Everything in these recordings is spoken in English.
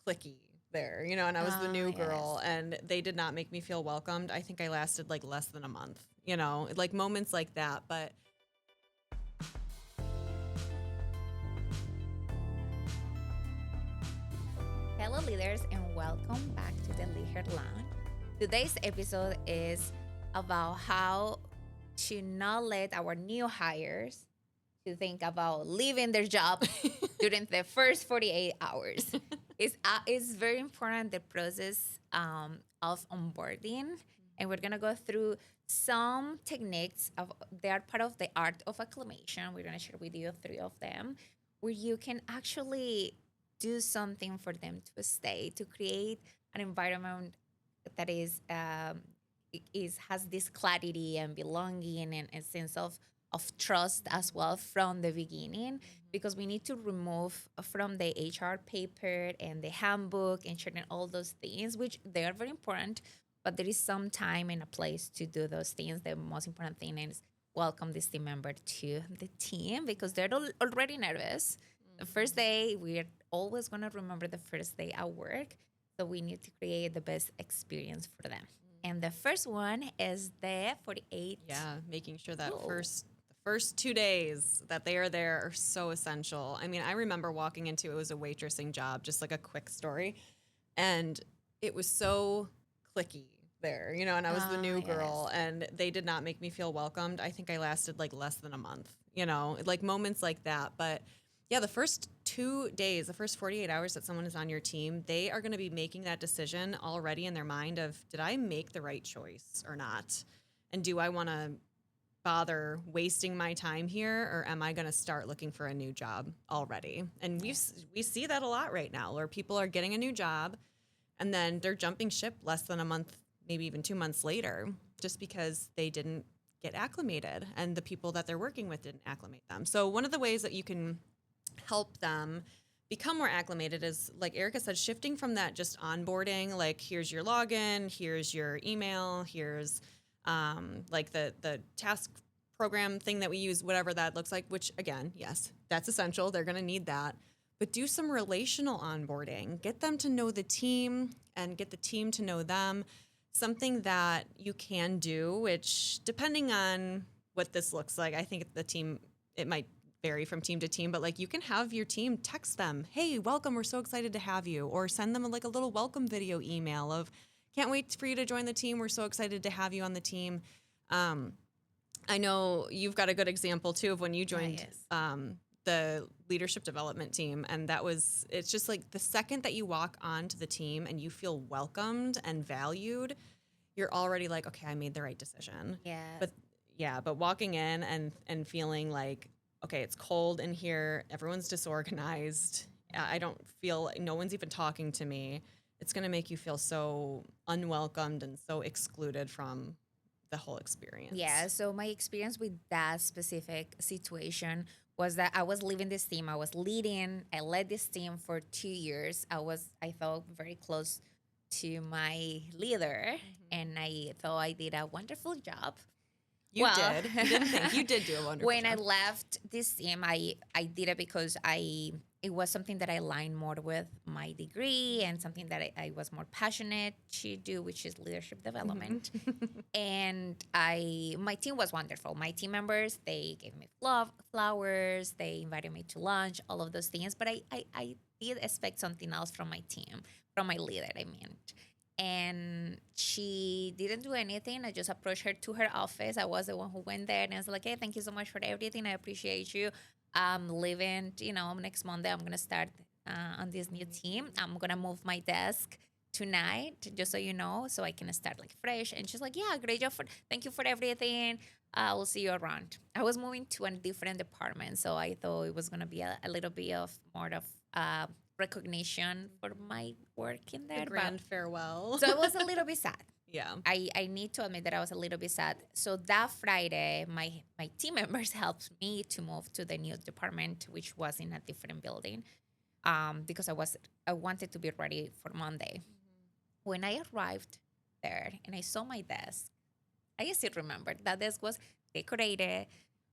cliquey there, and I was the new girl, Yes. and they did not make me feel welcomed. I think I lasted like less than a month, like moments like that. But Hello, leaders, and welcome back to the LeadHer Lounge. Today's episode is about how to not let our new hires to think about leaving their job during the first 48 hours. It's very important, the process of onboarding, and we're gonna go through some techniques of they are part of the art of acclimation. We're gonna share with you three of them, where you can actually do something for them to stay, to create an environment that has this clarity and belonging and a sense of trust as well from the beginning, because we need to remove from the HR paper and the handbook and sharing all those things, which they are very important, but there is some time and a place to do those things. The most important thing is welcome this team member to the team because they're already nervous. The first day, we're always going to remember the first day at work. So we need to create the best experience for them. And the first one is the 48. yeah, making sure that Cool. the first 2 days that they are there are so essential. I mean, I remember walking into, it was a waitressing job, just like a quick story, and it was so cliquey there, and I was the new girl, Yes. and they did not make me feel welcomed. I think I lasted like less than a month, like moments like that. But yeah, the first 2 days, the first 48 hours that someone is on your team, they are going to be making that decision already in their mind of, did I make the right choice or not? And do I want to bother wasting my time here, or am I going to start looking for a new job already? And we see that a lot right now, where people are getting a new job and then they're jumping ship less than a month, maybe even 2 months later, just because they didn't get acclimated and the people that they're working with didn't acclimate them. So one of the ways that you can help them become more acclimated is, like Erica said, shifting from that just onboarding, like here's your login, here's your email, here's like the task program thing that we use, whatever that looks like, which again, yes, that's essential. They're going to need that. But do some relational onboarding. Get them to know the team and get the team to know them. Something that you can do, which depending on what this looks like, I think the team, it might vary from team to team, but like you can have your team text them, hey, welcome, we're so excited to have you, or send them like a little welcome video email of, can't wait for you to join the team, we're so excited to have you on the team. I know you've got a good example too of when you joined the leadership development team, and it's just like the second that you walk onto the team and you feel welcomed and valued, you're already like, okay, I made the right decision. But walking in and feeling like, okay, it's cold in here, everyone's disorganized, I don't feel, no one's even talking to me, it's going to make you feel so unwelcomed and so excluded from the whole experience. Yeah, so my experience with that specific situation was that I was leaving this team. I led this team for 2 years. I felt very close to my leader, and I thought I did a wonderful job. You did. You didn't think. You did do a wonderful When job. I left this team, I did it because it was something that I aligned more with my degree and something that I was more passionate to do, which is leadership development. And my team was wonderful. My team members, they gave me flowers, they invited me to lunch, all of those things. But I did expect something else from my team, from my leader, I mean. And she didn't do anything. I just approached her to her office. I was the one who went there, and I was like, hey, thank you so much for everything. I appreciate you. I'm leaving, next Monday. I'm going to start on this new team. I'm going to move my desk tonight, just so you know, so I can start like fresh. And she's like, yeah, great job. Thank you for everything. We'll see you around. I was moving to a different department, so I thought it was going to be a little bit of more of recognition for my work in there. A grand farewell. So it was a little bit sad. Yeah. I need to admit that I was a little bit sad. So that Friday, my team members helped me to move to the new department, which was in a different building, because I wanted to be ready for Monday. When I arrived there and I saw my desk, I still remember that desk was decorated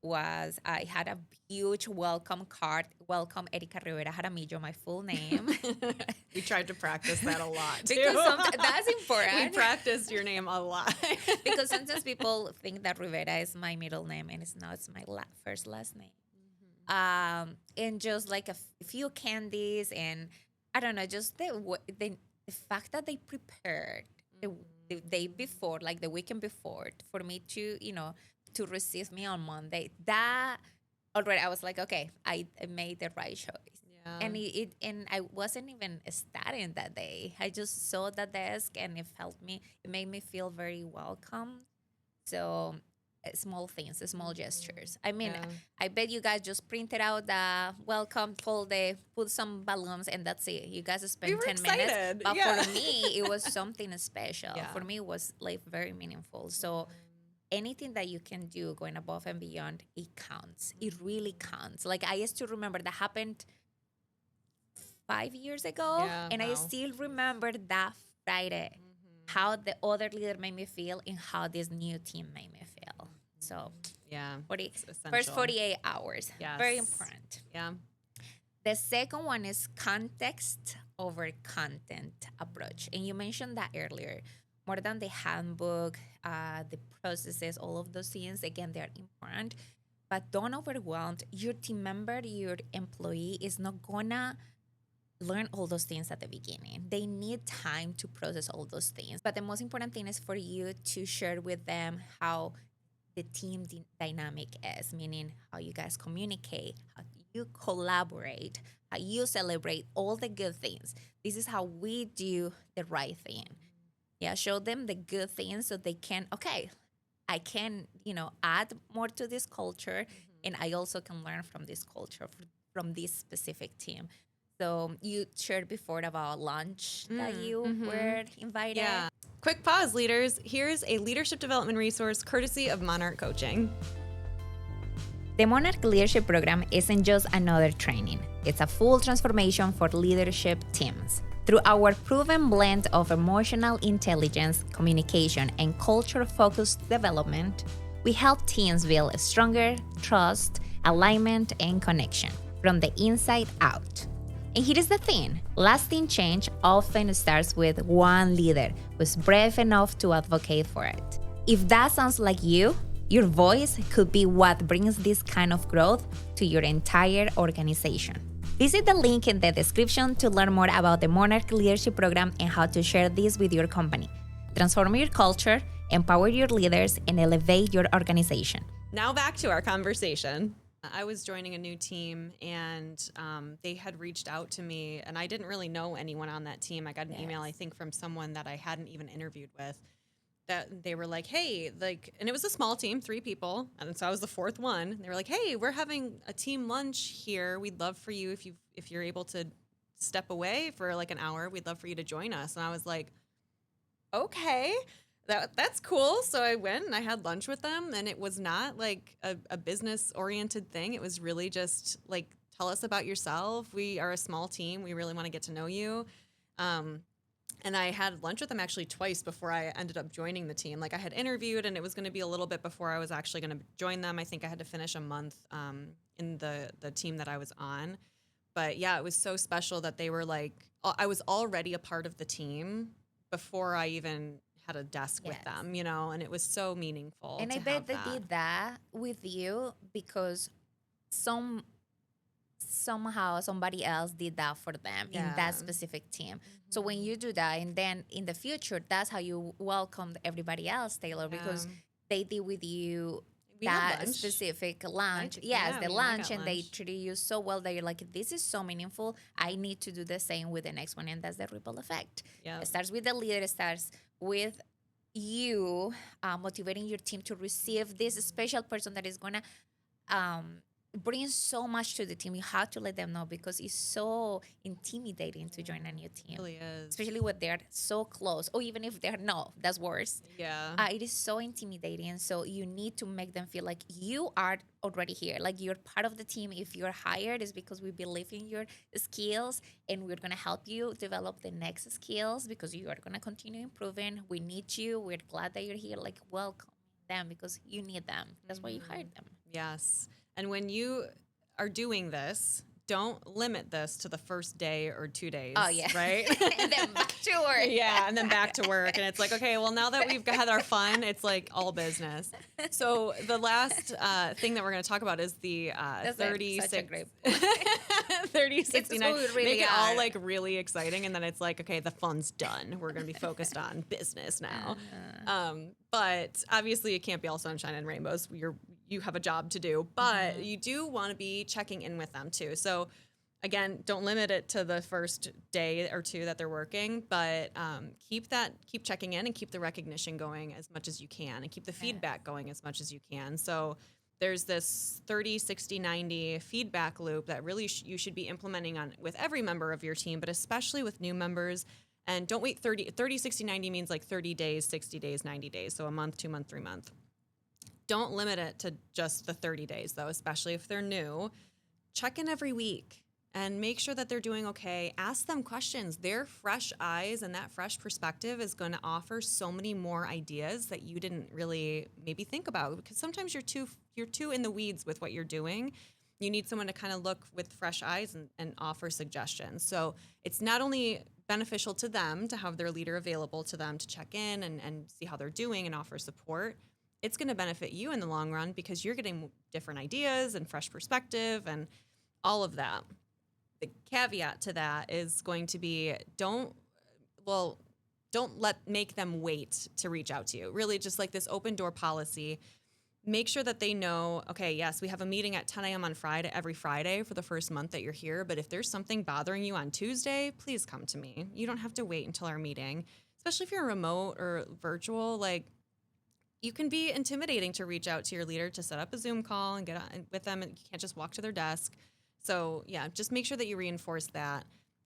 was I had a huge welcome card. Welcome Erika Rivera Jaramillo, my full name. We tried to practice that a lot too. Because that's We important. practiced your name a lot. Because sometimes people think that Rivera is my middle name, and it's not. It's my first last name. And just like a few candies, and I don't know, just the fact that they prepared the day before, like the weekend before, for me to, to receive me on Monday. That already, I was like, okay, I made the right choice. Yeah. And and I wasn't even studying that day. I just saw the desk, and it made me feel very welcome. So small things, small gestures. I mean, Yeah. I bet you guys just printed out the welcome folder, put some balloons, and that's it. You guys spent were 10 minutes. excited. But Yeah. for me, it was something special. Yeah. For me, it was like very meaningful. So anything that you can do going above and beyond, it counts. It really counts. Like I used to remember that happened 5 years ago, Yeah, and I wow. still remember that Friday, how the other leader made me feel and how this new team made me feel. So Yeah. 40, It's first essential. 48 hours, very Yes. important. Yeah. The second one is context over content approach. And you mentioned that earlier. More than the handbook, the processes, all of those things, again, they're important. But don't overwhelm your team member, your employee is not gonna learn all those things at the beginning. They need time to process all those things. But the most important thing is for you to share with them how the team dynamic is, meaning how you guys communicate, how you collaborate, how you celebrate all the good things. This is how we do the right thing. Yeah, show them the good things so they can, okay, I can, add more to this culture, and I also can learn from this culture, from this specific team. So you shared before about lunch that you were invited. Yeah. Quick pause, leaders. Here's a leadership development resource courtesy of Monarch Coaching. The Monarch Leadership Program isn't just another training. It's a full transformation for leadership teams. Through our proven blend of emotional intelligence, communication, and culture-focused development, we help teams build stronger trust, alignment, and connection from the inside out. And here is the thing, lasting change often starts with one leader who's brave enough to advocate for it. If that sounds like you, your voice could be what brings this kind of growth to your entire organization. Visit the link in the description to learn more about the Monarch Leadership Program and how to share this with your company. Transform your culture, empower your leaders, and elevate your organization. Now back to our conversation. I was joining a new team, and they had reached out to me, and I didn't really know anyone on that team. I got an email, I think, from someone that I hadn't even interviewed with, that they were like, hey, and it was a small team, 3 people, and so I was the 4th one. They were like, hey, we're having a team lunch here. We'd love for you, if you're able to step away for like an hour, we'd love for you to join us. And I was like, okay. That's cool. So I went and I had lunch with them, and it was not like a business oriented thing. It was really just like, tell us about yourself. We are a small team. We really want to get to know you. And I had lunch with them actually twice before I ended up joining the team. Like I had interviewed, and it was going to be a little bit before I was actually going to join them. I think I had to finish a month in the team that I was on. But yeah, it was so special that they were like, I was already a part of the team before I even had a desk with them, and it was so meaningful. And I bet they did that with you because somehow somebody else did that for them in that specific team. So when you do that, and then in the future, that's how you welcome everybody else, Taylor, because they did with you that specific lunch. Yes, the lunch, and they treated you so well that you're like, this is so meaningful. I need to do the same with the next one, and that's the ripple effect. It starts with the leader. It starts with you motivating your team to receive this special person that is gonna bring so much to the team. You have to let them know, because it's so intimidating to join a new team. It really is. Especially when they're so close, or even if they're no, that's worse. Yeah. It is so intimidating. So you need to make them feel like you are already here, like you're part of the team. If you're hired, it's because we believe in your skills, and we're gonna help you develop the next skills, because you are gonna continue improving. We need you. We're glad that you're here. Like, welcome them, because you need them. That's why you hired them. Yes. And when you are doing this, don't limit this to the first day or 2 days. Oh, yeah. Right? And then back to work. Yeah, and then back to work. And it's like, okay, well, now that we've had our fun, it's like all business. So the last thing that we're going to talk about is the That's 36, such a great 30, 69. It's who we really Make it all are. like really exciting. And then it's like, okay, the fun's done. We're going to be focused on business now. But obviously it can't be all sunshine and rainbows. You have a job to do, but you do want to be checking in with them too. So again, don't limit it to the first day or two that they're working, but keep checking in and keep the recognition going as much as you can and keep the feedback going as much as you can. So there's this 30, 60, 90 feedback loop that really you should be implementing on with every member of your team, but especially with new members. And don't wait 30, 60, 90 means like 30 days, 60 days, 90 days. So a month, 2 month, 3 month. Don't limit it to just the 30 days though, especially if they're new. Check in every week and make sure that they're doing okay. Ask them questions. Their fresh eyes and that fresh perspective is going to offer so many more ideas that you didn't really maybe think about, because sometimes you're too in the weeds with what you're doing. You need someone to kind of look with fresh eyes and offer suggestions. So it's not only beneficial to them to have their leader available to them to check in and see how they're doing and offer support. It's going to benefit you in the long run because you're getting different ideas and fresh perspective and all of that. The caveat to that is going to be don't make them wait to reach out to you. Really just like this open door policy. Make sure that they know, okay, yes, we have a meeting at 10 a.m. on every Friday for the first month that you're here. But if there's something bothering you on Tuesday, please come to me. You don't have to wait until our meeting, especially if you're remote or virtual. Like, you can be intimidating to reach out to your leader to set up a Zoom call and get on with them. And you can't just walk to their desk. So yeah, just make sure that you reinforce that.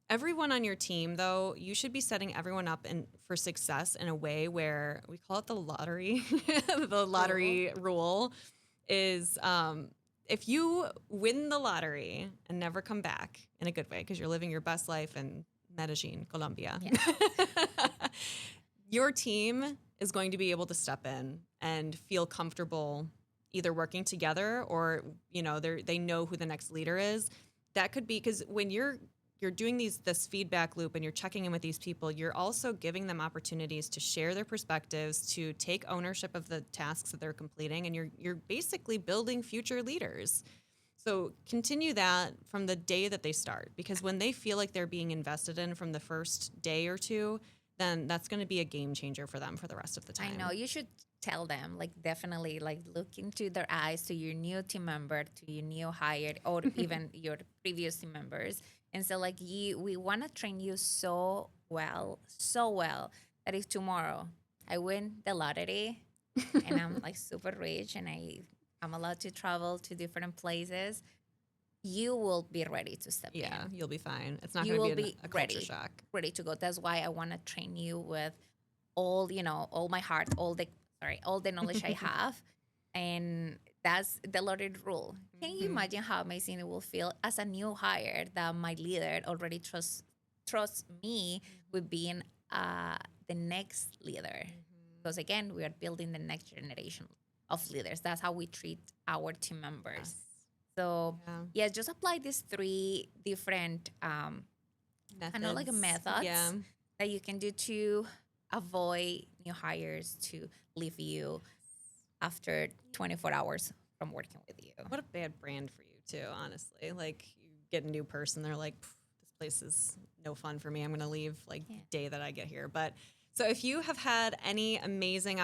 Everyone on your team, though, you should be setting everyone up for success in a way where we call it the lottery. The lottery rule is if you win the lottery and never come back in a good way because you're living your best life in Medellin, Colombia, your team is going to be able to step in and feel comfortable either working together or, they know who the next leader is. That could be because when you're doing this feedback loop and you're checking in with these people, you're also giving them opportunities to share their perspectives, to take ownership of the tasks that they're completing, and you're basically building future leaders. So continue that from the day that they start, because when they feel like they're being invested in from the first day or two, then that's going to be a game changer for them for the rest of the time. I know. You should tell them, definitely, look into their eyes to your new team member, to your new hired, or even your previous team members. And so, we want to train you so well, that if tomorrow I win the lottery and I'm super rich and I'm allowed to travel to different places, you will be ready to step in. Yeah, you'll be fine. It's not going to be a culture shock. Ready to go. That's why I want to train you with all my heart, all the knowledge I have. And that's the lottery rule. Can you imagine how amazing it will feel as a new hire that my leader already trusts me with being the next leader? Because again, we are building the next generation of leaders. That's how we treat our team members. Yes. So just apply these 3 different methods that you can do to avoid new hires to leave you after 24 hours from working with you. What a bad brand for you too, honestly. Like, you get a new person, they're like, this place is no fun for me. I'm going to leave day that I get here. But so if you have had any amazing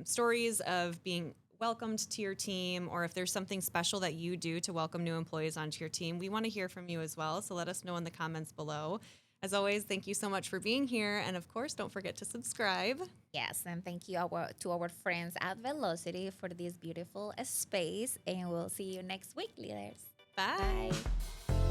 stories of being welcomed to your team, or if there's something special that you do to welcome new employees onto your team, we want to hear from you as well. So let us know in the comments below. As always, thank you so much for being here. And of course, don't forget to subscribe. Yes, and thank you to our friends at Velocity for this beautiful space. And we'll see you next week, leaders. Bye. Bye.